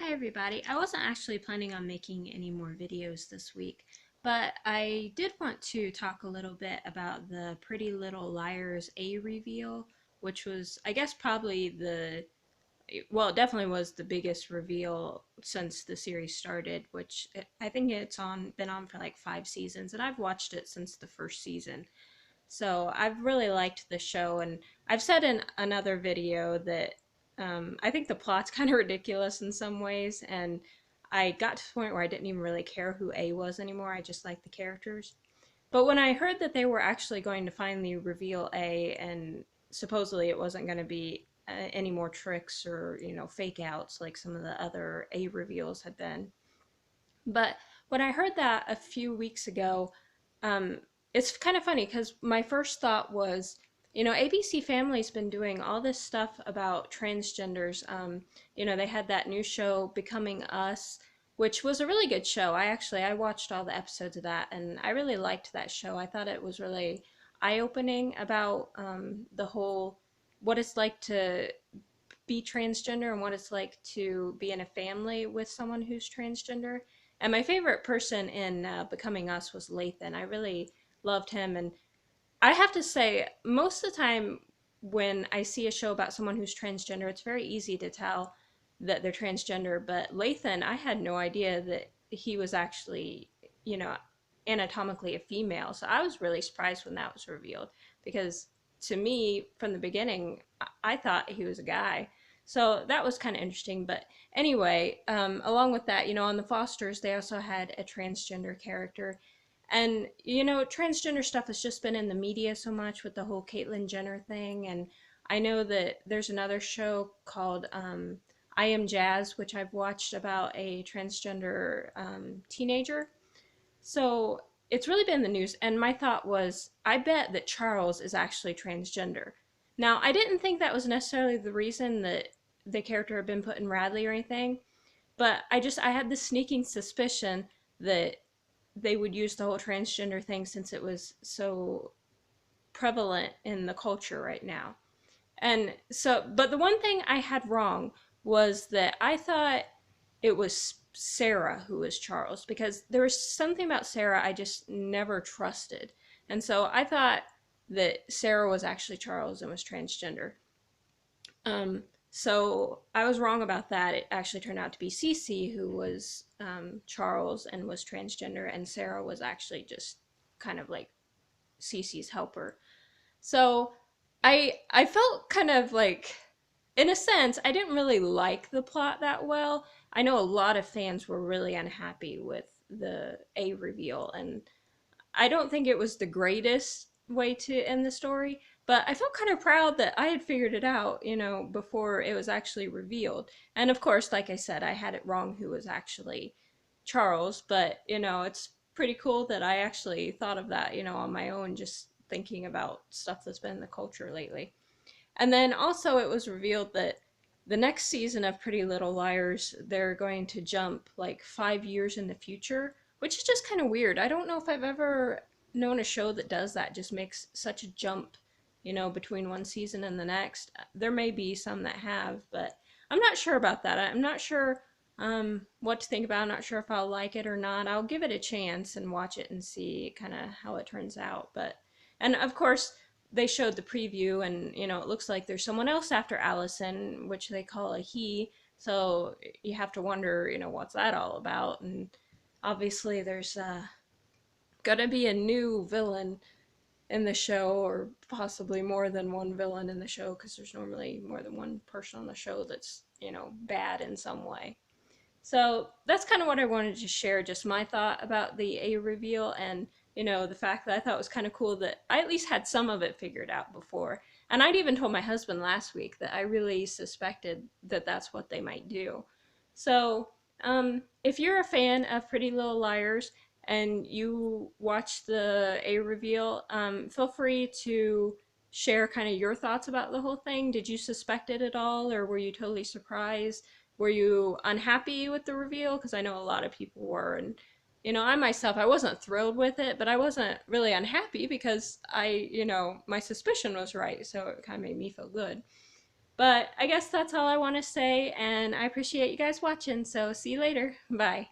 Hi everybody. I wasn't actually planning on making any more videos this week, but I did want to talk a little bit about the Pretty Little Liars A reveal, which was, I guess, probably it definitely was the biggest reveal since the series started, I think been on for like 5 seasons, and I've watched it since the first season. So I've really liked the show, and I've said in another video that I think the plot's kind of ridiculous in some ways, and I got to the point where I didn't even really care who A was anymore. I just liked the characters. But when I heard that they were actually going to finally reveal A, and supposedly it wasn't going to be any more tricks or fake outs like some of the other A reveals had been, but when I heard that a few weeks ago, um, it's kind of funny because my first thought was, ABC Family's been doing all this stuff about transgenders. They had that new show, Becoming Us, which was a really good show. I watched all the episodes of that, and I really liked that show. I thought it was really eye-opening about the whole what it's like to be transgender and what it's like to be in a family with someone who's transgender. And my favorite person in Becoming Us was Lathan. I really loved him. And I have to say, most of the time when I see a show about someone who's transgender, it's very easy to tell that they're transgender. But Lathan, I had no idea that he was actually, you know, anatomically a female. So I was really surprised when that was revealed because to me, from the beginning, I thought he was a guy. So that was kind of interesting. But anyway, along with that, on the Fosters, they also had a transgender character. And, transgender stuff has just been in the media so much with the whole Caitlyn Jenner thing. And I know that there's another show called I Am Jazz, which I've watched about a transgender teenager. So it's really been in the news. And my thought was, I bet that Charles is actually transgender. Now, I didn't think that was necessarily the reason that the character had been put in Radley or anything, but I had this sneaking suspicion that they would use the whole transgender thing since it was so prevalent in the culture right now. And so, but the one thing I had wrong was that I thought it was Sarah who was Charles because there was something about Sarah I just never trusted. And so I thought that Sarah was actually Charles and was transgender. So I was wrong about that. It actually turned out to be Cece who was Charles and was transgender, and Sarah was actually just kind of like Cece's helper. So I felt kind of like, in a sense, I didn't really like the plot that well. I know a lot of fans were really unhappy with the A reveal, and I don't think it was the greatest way to end the story, but I felt kind of proud that I had figured it out, before it was actually revealed. And of course, like I said, I had it wrong who was actually Charles, but it's pretty cool that I actually thought of that, on my own, just thinking about stuff that's been in the culture lately. And then also it was revealed that the next season of Pretty Little Liars, they're going to jump like 5 years in the future, which is just kind of weird. I don't know if I've ever known a show that does that, just makes such a jump, between one season and the next. There may be some that have, but I'm not sure about that. I'm not sure what to think about. I'm not sure if I'll like it or not. I'll give it a chance and watch it and see kind of how it turns out. And of course, they showed the preview, and it looks like there's someone else after Allison, which they call a he. So you have to wonder, what's that all about? And obviously, there's gonna be a new villain in the show, or possibly more than one villain in the show, because there's normally more than one person on the show that's bad in some way. So that's kind of what I wanted to share, just my thought about the A reveal, and the fact that I thought it was kind of cool that I at least had some of it figured out before. And I'd even told my husband last week that I really suspected that that's what they might do. So if you're a fan of Pretty Little Liars and you watch the A reveal, feel free to share kind of your thoughts about the whole thing. Did you suspect it at all, or were you totally surprised? Were you unhappy with the reveal? Because I know a lot of people were, and I myself, I wasn't thrilled with it, but I wasn't really unhappy because my suspicion was right, so it kind of made me feel good. But I guess that's all I want to say, and I appreciate you guys watching, so see you later. Bye.